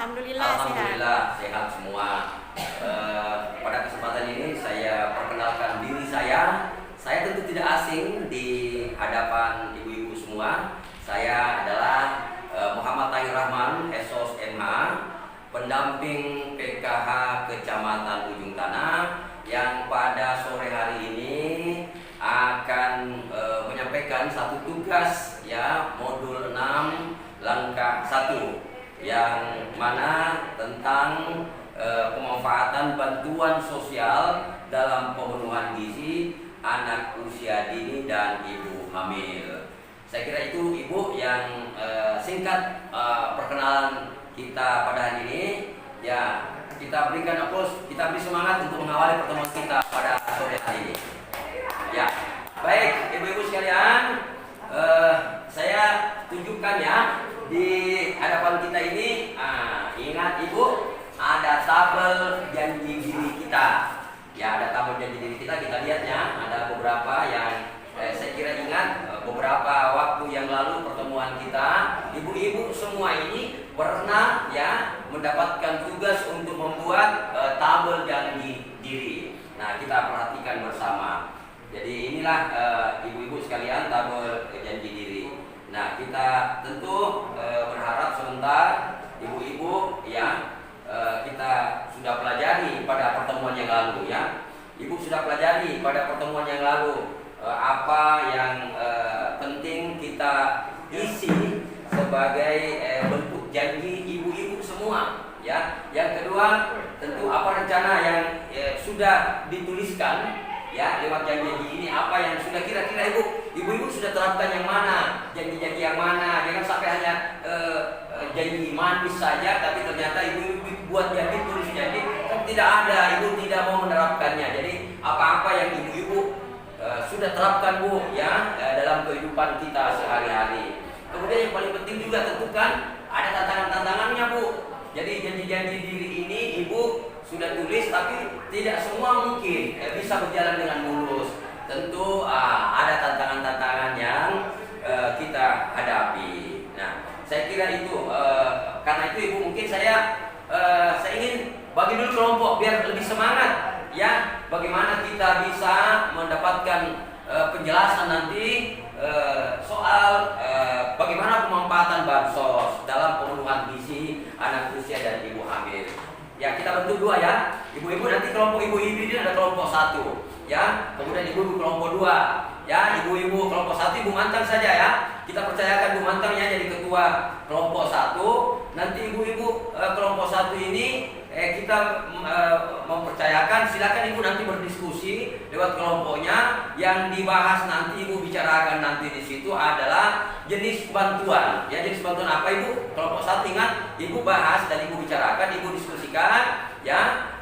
Alhamdulillah sehat. Alhamdulillah sehat semua. Pada kesempatan ini saya perkenalkan diri saya. Saya tentu tidak asing di hadapan ibu-ibu semua. Saya adalah Muhammad Tahir Rahman, SOS MH, pendamping PKH Kecamatan Ujung Tanah, yang pada sore hari ini akan menyampaikan satu tugas, ya, modul 6 langkah 1, yang mana tentang pemanfaatan bantuan sosial dalam pemenuhan gizi anak usia dini dan ibu hamil. Saya kira itu ibu yang singkat perkenalan kita pada hari ini. Ya, kita berikan aplaus, kita beri semangat untuk mengawali pertemuan kita pada sore hari ini. Ya, baik ibu-ibu sekalian, saya tunjukkan ya di hadapan kita ini. Ingat ibu, ada tabel janji diri kita. Ya, ada tabel janji diri kita. Kita lihatnya ada beberapa yang saya kira ingat beberapa waktu yang lalu pertemuan kita, ibu-ibu semua ini pernah ya mendapatkan tugas untuk membuat tabel janji diri. Nah, kita perhatikan bersama. Jadi inilah ibu-ibu sekalian tabel janji diri. Nah, kita tentu berharap sebentar ibu-ibu ya kita sudah pelajari pada pertemuan yang lalu ya. Ibu sudah pelajari pada pertemuan yang lalu apa yang penting kita isi sebagai bentuk janji ibu-ibu semua ya. Yang kedua, tentu apa rencana yang sudah dituliskan ya lewat janji ini, apa yang sudah kira-kira ibu-ibu sudah terapkan yang mana, janji-janji yang mana. Jangan sampai hanya janji manis saja tapi ternyata ibu-ibu buat janji, tulis janji tidak ada, ibu tidak mau menerapkannya. Jadi apa-apa yang ibu-ibu sudah terapkan bu ya dalam kehidupan kita sehari-hari. Kemudian yang paling penting juga tentukan ada tantangan-tantangannya bu. Jadi janji-janji diri ini ibu sudah tulis tapi tidak semua mungkin bisa berjalan dengan mulus. Tentu ada tantangan-tantangan yang kita hadapi. Nah, saya kira itu karena itu ibu mungkin saya ingin bagi dulu kelompok biar lebih semangat ya, bagaimana kita bisa mendapatkan penjelasan nanti soal bagaimana pemanfaatan bansos dalam pemenuhan gizi anak usia dan ibu hamil. Ya, kita bentuk dua ya. Ibu-ibu nanti kelompok ibu-ibu ini ada kelompok 1 ya, kemudian ibu-ibu kelompok 2 ya. Ibu-ibu kelompok 1 ibu mantang saja ya. Kita percayakan ibu mantang ya jadi ketua kelompok 1. Nanti ibu-ibu kelompok 1 ini kita mempercayakan, silakan ibu nanti berdiskusi lewat kelompoknya. Yang dibahas nanti ibu bicarakan nanti di situ adalah jenis bantuan. Ya, jenis bantuan apa ibu? Kelompok 1 ingat, ibu bahas dan ibu bicarakan, ibu diskusikan ya.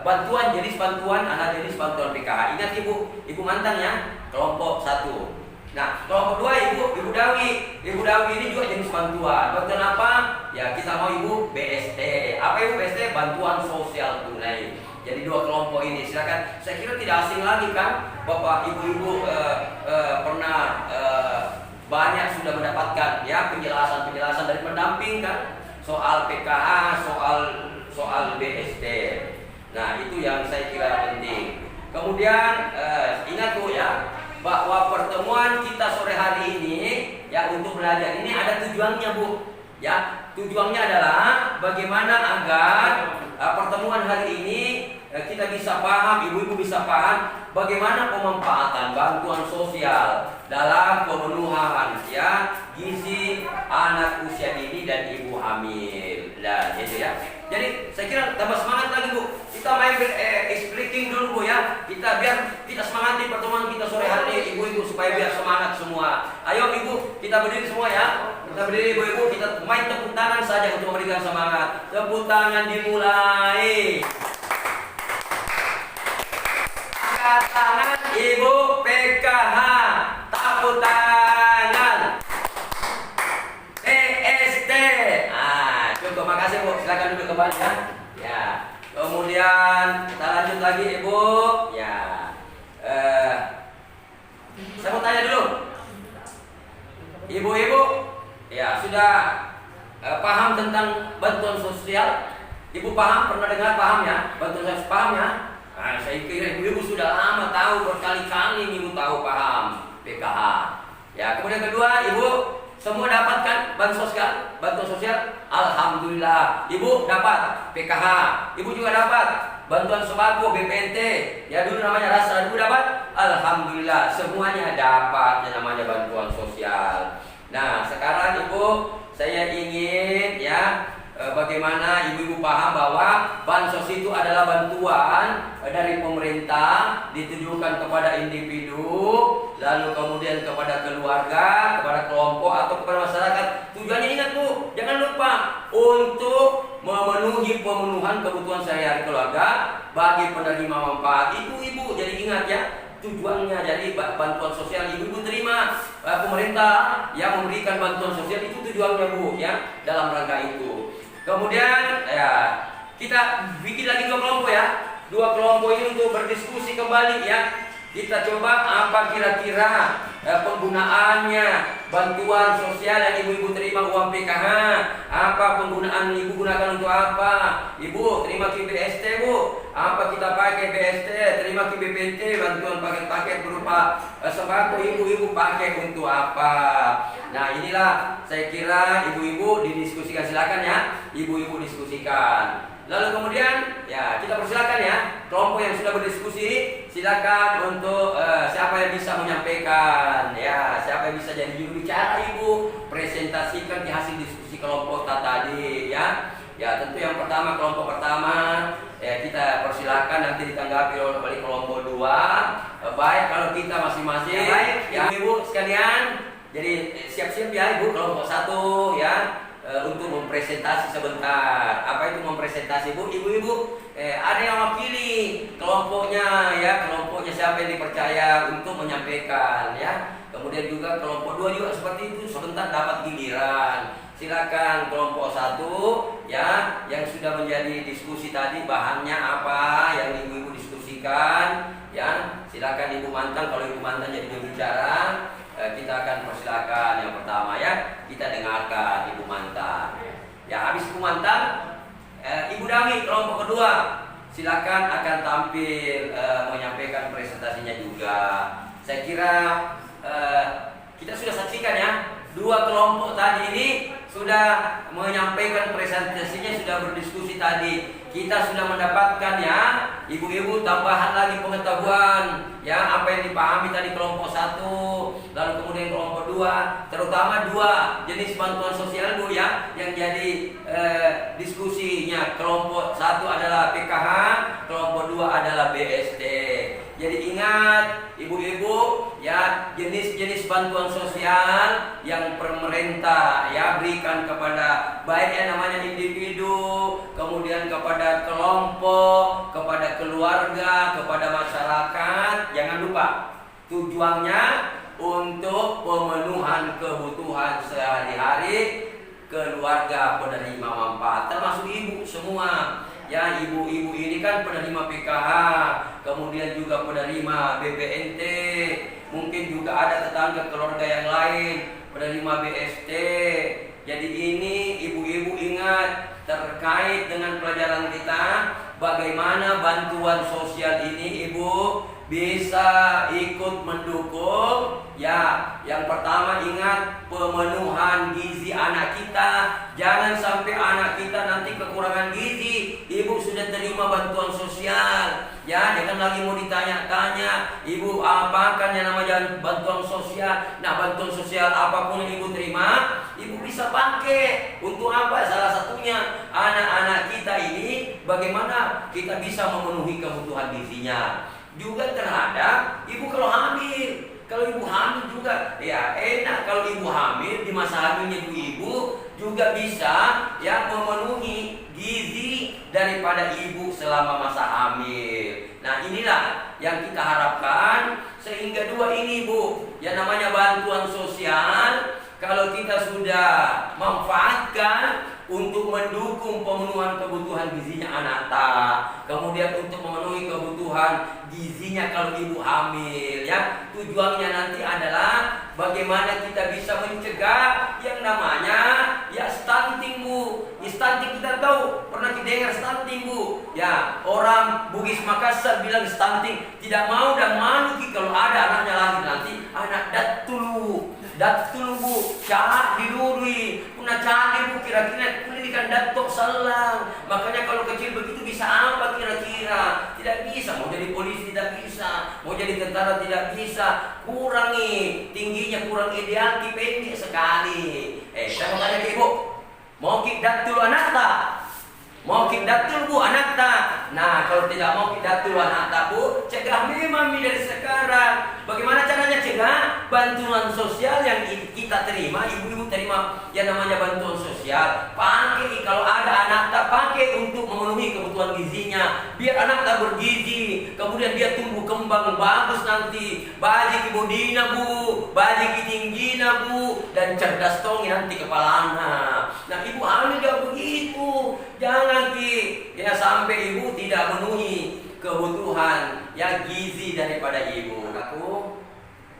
Bantuan, jenis bantuan, anak jenis bantuan PKH. Ingat ibu mantang ya, kelompok 1. Nah, kelompok 2 ibu Dawi. Ibu Dawi ini juga jenis bantuan. Bantuan apa? Ya, kita mau ibu BST. Apa ibu BST? Bantuan sosial tunai. Jadi 2 kelompok ini silakan. Saya kira tidak asing lagi kan, bapak ibu-ibu pernah banyak sudah mendapatkan ya penjelasan dari pendamping kan soal PKH, soal BST. Nah, itu yang saya kira penting. Kemudian ingat bu ya, bahwa pertemuan kita sore hari ini ya untuk belajar ini ada tujuannya bu ya. Tujuannya adalah bagaimana agar pertemuan hari ini kita bisa paham, ibu-ibu bisa paham bagaimana pemanfaatan bantuan sosial dalam pemenuhan ya gizi anak usia dini dan ibu hamil. Dan itu ya. Jadi saya kira tambah semangat lagi bu. Kita main explicating dulu bu ya. Kita biar kita semangati pertemuan kita sore hari ini ibu-ibu supaya biar semangat semua. Ayo ibu, kita berdiri semua ya. Kita berdiri ibu-ibu, kita main tepuk tangan saja untuk memberikan semangat. Tepuk tangan dimulai. Angkat tangan ibu PKH. Tepuk tangan. PST. Cukup, makasih bu. Silakan duduk kembali ya. Ya. Kemudian kita lanjut lagi ibu. Ya. Saya mau tanya dulu. Ibu-ibu, ya sudah paham tentang bantuan sosial? Ibu paham? Pernah dengar paham ya? Bantuan sosial paham ya? Nah, saya kira ibu sudah lama tahu, berkali-kali ibu tahu paham PKH. Ya, kemudian kedua, ibu semua dapatkan bantuan sosial? Bantuan sosial? Alhamdulillah, ibu dapat PKH. Ibu juga dapat bantuan sembako BPNT. Ya dulu namanya Rasa, ibu dapat? Alhamdulillah, semuanya dapat yang namanya bantuan sosial. Nah, sekarang ibu, saya ingin ya bagaimana ibu-ibu paham bahwa bansos itu adalah bantuan dari pemerintah ditujukan kepada individu, lalu kemudian kepada keluarga, kepada kelompok atau kepada masyarakat. Tujuannya ingat Bu, jangan lupa untuk memenuhi pemenuhan kebutuhan sehari-hari keluarga bagi penerima manfaat. Itu ibu, jadi ingat ya. Tujuannya jadi bantuan sosial ibu-ibu terima, pemerintah yang memberikan bantuan sosial itu tujuannya Bu ya, dalam rangka itu. Kemudian ya kita bikin lagi 2 kelompok ya. 2 kelompok ini untuk berdiskusi kembali ya. Kita coba apa kira-kira penggunaannya bantuan sosial yang ibu-ibu terima uang PKH. Apa penggunaan ibu gunakan untuk apa? Ibu terima ke BST Bu, apa kita pakai BST? Terima ke BPNT, bantuan paket-paket berupa sembako, ibu-ibu pakai untuk apa? Nah inilah saya kira ibu-ibu didiskusikan, silakan ya, ibu-ibu diskusikan. Lalu kemudian ya kita persilakan ya kelompok yang sudah berdiskusi, silakan untuk siapa yang bisa menyampaikan ya, siapa yang bisa jadi juru bicara ibu, presentasikan di hasil diskusi kelompok tadi ya. Ya tentu yang pertama, kelompok pertama ya kita persilakan nanti ditanggapi oleh kelompok 2. Baik kalau kita masing-masing ya ibu sekalian, jadi siap-siap ya ibu kelompok 1 ya. Untuk mempresentasi sebentar. Apa itu mempresentasi Bu? Ibu-ibu ada yang wakili kelompoknya ya, kelompoknya siapa yang dipercaya untuk menyampaikan ya. Kemudian juga kelompok 2 juga seperti itu, sebentar dapat giliran. Silakan kelompok 1 ya yang sudah menjadi diskusi tadi, bahannya apa yang ibu-ibu diskusikan ya. Silakan Ibu Mantan, kalau Ibu Mantan jadi bicara kita akan persilakan yang pertama ya, kita dengarkan Ibu Mantan. Ya habis Ibu Mantan, Ibu Dami kelompok kedua, silakan akan tampil menyampaikan presentasinya juga. Saya kira kita sudah saksikan ya, 2 kelompok tadi ini sudah menyampaikan presentasinya, sudah berdiskusi tadi. Kita sudah mendapatkan ya, ibu-ibu tambahan lagi pengetahuan ya, apa yang dipahami tadi kelompok 1, lalu kemudian kelompok 2, terutama 2 jenis bantuan sosial Bu ya, yang jadi diskusinya. Kelompok 1 adalah PKH, kelompok 2 adalah BST. Jadi ingat ibu-ibu ya, jenis-jenis bantuan sosial yang pemerintah ya berikan kepada baik yang namanya individu, kemudian kepada kelompok, kepada keluarga, kepada masyarakat. Jangan lupa tujuannya untuk pemenuhan kebutuhan sehari-hari keluarga penerima manfaat, termasuk ibu semua. Ya ibu-ibu ini kan penerima PKH, kemudian juga penerima BPNT, mungkin juga ada tetangga keluarga yang lain penerima BST. Jadi ini ibu-ibu ingat terkait dengan pelajaran kita, bagaimana bantuan sosial ini ibu bisa ikut mendukung ya. Yang pertama ingat pemenuhan gizi anak kita. Jangan sampai anak kita nanti kekurangan gizi, ibu sudah terima bantuan sosial ya, jangan lagi mau ditanya-tanya ibu apakah yang namanya bantuan sosial. Nah bantuan sosial apapun yang ibu terima, ibu bisa pakai untuk apa? Salah satunya anak-anak kita ini bagaimana kita bisa memenuhi kebutuhan gizinya. Juga terhadap ibu kalau hamil. Kalau ibu hamil juga ya enak, kalau ibu hamil di masa hamilnya ibu juga bisa ya memenuhi gizi daripada ibu selama masa hamil. Nah inilah yang kita harapkan, sehingga 2 ini Bu, yang namanya bantuan sosial, kalau kita sudah manfaatkan untuk mendukung pemenuhan kebutuhan gizinya anak kemudian untuk memenuhi kebutuhan gizinya kalau ibu hamil ya. Tujuannya nanti adalah bagaimana kita bisa mencegah yang namanya ya stunting Bu. Ya, stunting kita tahu, pernah kita dengar stunting Bu. Ya, orang Bugis Makassar bilang stunting, tidak mau dan malu kalau ada anaknya lagi nanti anak datul Bu, cak diduri, punah cari Bu, kira-kira pendidikan datuk salang. Makanya kalau kecil begitu bisa apa kira-kira? Tidak bisa, mau jadi polisi tidak bisa, mau jadi tentara tidak bisa, kurangi tingginya, kurang ideal, pendek sekali. Saya mau tanya ke Ibu, mau datul anak tak? Mau datul Bu anak tak? Nah, kalau tidak mau datul anak tak Bu, cegah memang dari sekarang. Bagaimana caranya cegah? Bantuan sosial yang kita terima, ibu-ibu terima yang namanya bantuan sosial, pakai kalau ada anak tak, pakai untuk memenuhi kebutuhan gizinya, biar anak tak bergizi, kemudian dia tumbuh kembang bagus nanti, bajik ibu dina Bu, bajik tingginya Bu, dan cerdas tongi nanti kepala anak. Nah, ibu hamil juga begitu, jangan ya sampai ibu tidak memenuhi kebutuhan yang gizi daripada ibu. Aku,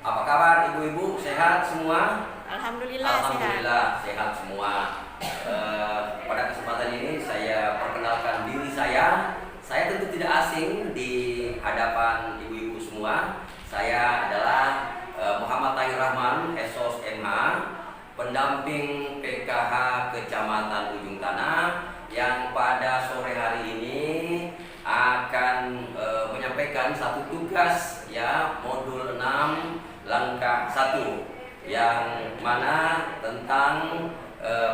apa kabar ibu-ibu? Sehat semua? Alhamdulillah sehat semua. Pada kesempatan ini saya perkenalkan diri saya. Saya tentu tidak asing di hadapan ibu-ibu semua. Saya adalah Muhammad Tahir Rahman, SOS MH, pendamping PKH Kecamatan Ujung Tanah, yang pada sore hari ini akan menyampaikan satu tugas, ya, modul 6 langkah 1, yang mana tentang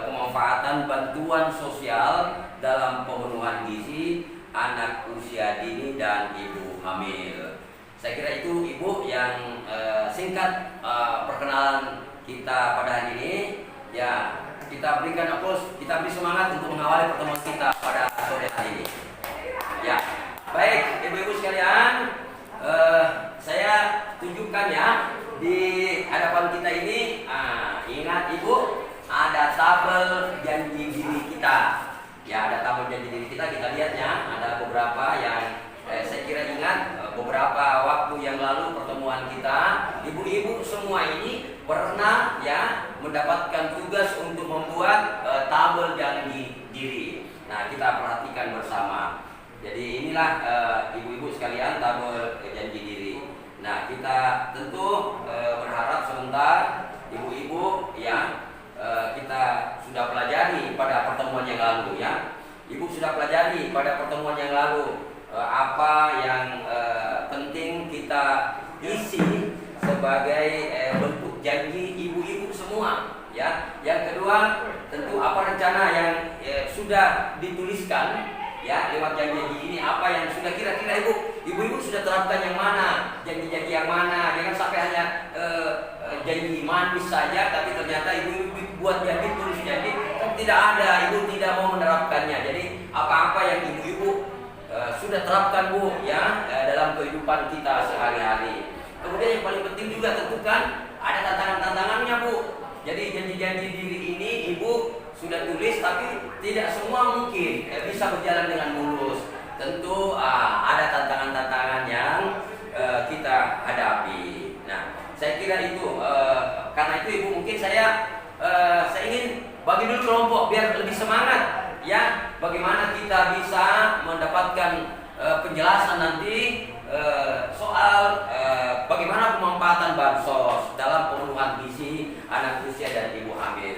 pemanfaatan bantuan sosial dalam pemenuhan gizi anak usia dini dan ibu hamil. Saya kira itu ibu yang singkat perkenalan kita pada hari ini. Ya, kita berikan aplaus, kita beri semangat untuk mengawali pertemuan kita pada sore hari ini. Ya, baik ibu-ibu sekalian, saya tunjukkan ya di hadapan kita ini. Ingat ibu, ada tabel janji diri kita. Ya, ada tabel janji diri kita. Kita lihatnya ada beberapa yang saya kira ingat beberapa waktu yang lalu pertemuan kita, ibu-ibu semua ini pernah ya mendapatkan tugas untuk membuat tabel janji diri. Nah, kita perhatikan bersama. Jadi inilah ibu-ibu sekalian tabel janji diri. Nah, kita tentu berharap sebentar ibu-ibu ya kita sudah pelajari pada pertemuan yang lalu ya. Ibu sudah pelajari pada pertemuan yang lalu apa yang penting kita isi sebagai bentuk janji ibu-ibu semua ya. Yang kedua, tentu apa rencana yang sudah dituliskan ya lewat janji ini, apa yang sudah kira-kira ibu-ibu sudah terapkan yang mana, janji-janji yang mana. Jangan sampai hanya janji manis saja tapi ternyata ibu-ibu buat janji, tulis janji, kan tidak ada, ibu tidak mau menerapkannya. Jadi apa-apa yang ibu-ibu sudah terapkan Bu ya dalam kehidupan kita sehari-hari. Kemudian yang paling penting juga tentukan ada tantangan-tantangannya Bu. Jadi janji-janji diri ini ibu sudah tulis, tapi tidak semua mungkin bisa berjalan dengan mulus. Tentu ada tantangan-tantangan yang kita hadapi. Nah, saya kira itu karena itu ibu mungkin saya ingin bagi dulu kelompok biar lebih semangat. Ya, bagaimana kita bisa mendapatkan penjelasan nanti soal bagaimana pemanfaatan bansos dalam pemenuhan gizi anak usia dan ibu hamil.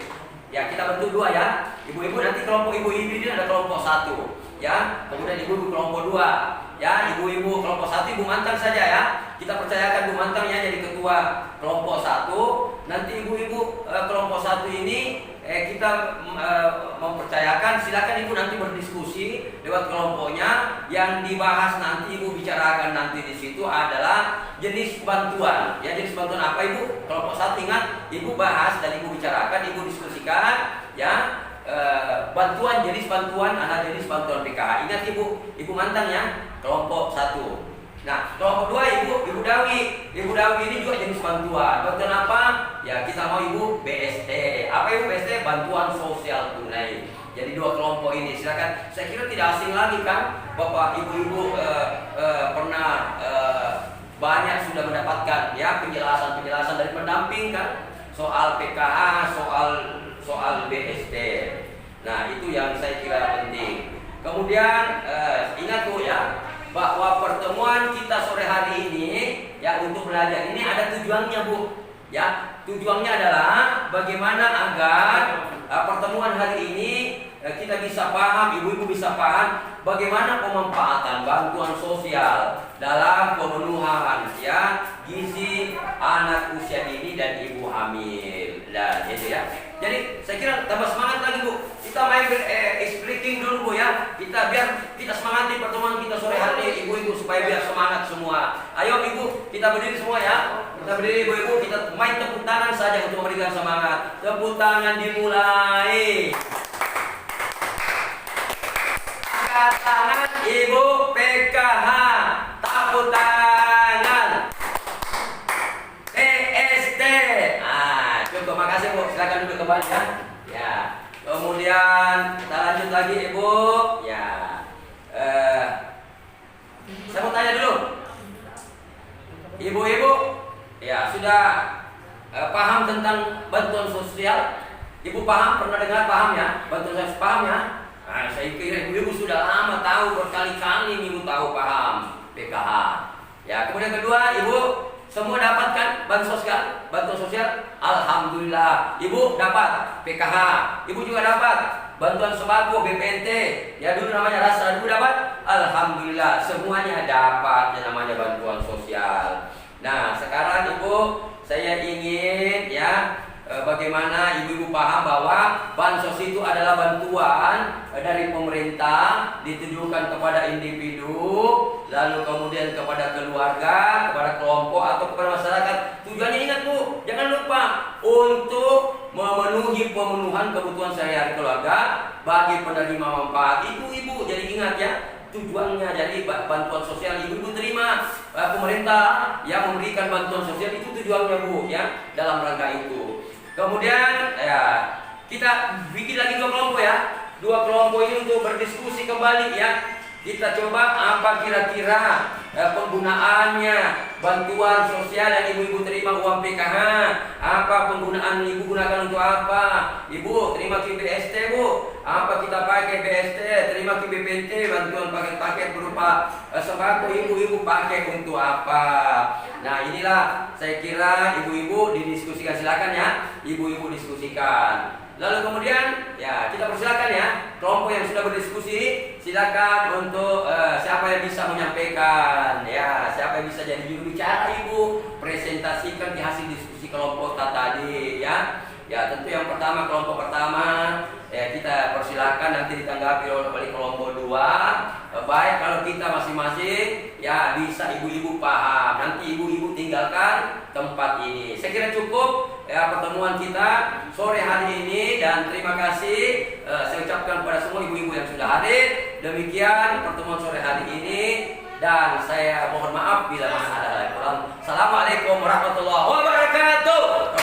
Ya, kita bentuk dua ya. Ibu-ibu nanti kelompok ibu-ibu ini ada kelompok 1 ya. Kemudian ibu-ibu kelompok 2 ya. Ibu-ibu kelompok 1 ibu mantang saja ya. Kita percayakan ibu mantang ya jadi ketua kelompok 1. Nanti ibu-ibu kelompok 1 ini kita mempercayakan, silakan ibu nanti berdiskusi lewat kelompoknya. Yang dibahas nanti ibu bicarakan nanti di situ adalah jenis bantuan. Ya, jenis bantuan apa ibu? Kelompok 1 ingat, ibu bahas dan ibu bicarakan, ibu diskusikan ya. Bantuan, jenis bantuan, ada jenis bantuan PKH. Ingat ibu mantang ya, kelompok 1. Nah, kelompok 2 Ibu Dawi. Ibu Dawi ini juga jenis bantuan. Bantuan apa? Ya, kita mau ibu BST. Apa ibu BST? Bantuan sosial tunai. Jadi 2 kelompok ini silakan. Saya kira tidak asing lagi kan, Bapak Ibu pernah banyak sudah mendapatkan ya penjelasan dari pendamping kan soal PKH, soal soal BST. Nah, itu yang saya kira penting. Kemudian ingat Bu ya, bahwa pertemuan kita sore hari ini ya untuk belajar ini ada tujuannya Bu. Ya, tujuannya adalah bagaimana agar pertemuan hari ini kita bisa paham, ibu-ibu bisa paham bagaimana pemanfaatan bantuan sosial dalam pemenuhan ya gizi anak usia dini dan ibu hamil. Nah, gitu ya. Jadi saya kira tambah semangat lagi Bu. Kita main speaking dulu Bu ya. Biar kita semangati pertemuan kita sore hari ini ibu-ibu supaya biar semangat semua. Ayo ibu, kita berdiri semua ya. Kita berdiri ibu-ibu, kita main tepuk tangan saja untuk memberikan semangat. Tepuk tangan dimulai. Angkat tangan ibu PKH. Tepuk tangan. PST. Cukup, makasih Bu. Silakan duduk kembali ya. Ya. Kemudian kita lanjut lagi ibu. Ya. Saya mau tanya dulu. Ibu-ibu, ya sudah paham tentang bantuan sosial? Ibu paham? Pernah dengar paham ya? Bantuan sosial paham ya? Nah, saya kira ibu-ibu sudah lama tahu, berkali-kali ibu tahu paham PKH. Ya, kemudian kedua, ibu semua dapatkan bantuan sosial? Alhamdulillah. Ibu dapat PKH. Ibu juga dapat bantuan sembako BPNT. Ya dulu namanya Rasa. Ibu dapat? Alhamdulillah. Semuanya dapat yang namanya bantuan sosial. Nah, sekarang Ibu saya ingin ya bagaimana ibu-ibu paham bahwa bansos itu adalah bantuan dari pemerintah ditujukan kepada individu, lalu kemudian kepada keluarga, kepada kelompok atau kepada masyarakat. Tujuannya ingat Bu, jangan lupa untuk memenuhi pemenuhan kebutuhan sehari-hari keluarga bagi penerima manfaat. Ibu-ibu jadi ingat ya, tujuannya jadi bantuan sosial ibu-ibu terima pemerintah yang memberikan bantuan sosial itu tujuannya Bu ya dalam rangka itu. Kemudian ya kita bikin lagi dua kelompok ya. Dua kelompok ini untuk berdiskusi kembali ya. Kita coba apa kira-kira penggunaannya bantuan sosial yang ibu-ibu terima uang PKH. Apa penggunaan ibu gunakan untuk apa? Ibu terima BST Bu. Apa kita pakai BST? Terima BPNT bantuan paket berupa sembako ibu-ibu pakai untuk apa? Nah inilah saya kira ibu-ibu didiskusikan, silakan ya. Ibu-ibu diskusikan. Lalu kemudian ya kita persilakan ya kelompok yang sudah berdiskusi, silakan untuk siapa yang bisa menyampaikan ya, siapa yang bisa jadi juru bicara ibu, presentasikan di hasil diskusi kelompok tadi ya. Ya tentu yang pertama kelompok pertama ya kita persilakan nanti ditanggapi oleh kelompok dua. Baik kalau kita masing-masing ya bisa ibu-ibu paham, nanti ibu-ibu tinggalkan tempat ini. Saya kira cukup ya pertemuan kita sore hari ini dan terima kasih saya ucapkan kepada semua ibu-ibu yang sudah hadir. Demikian pertemuan sore hari ini dan saya mohon maaf bila mana ada kurang. Assalamualaikum warahmatullahi wabarakatuh.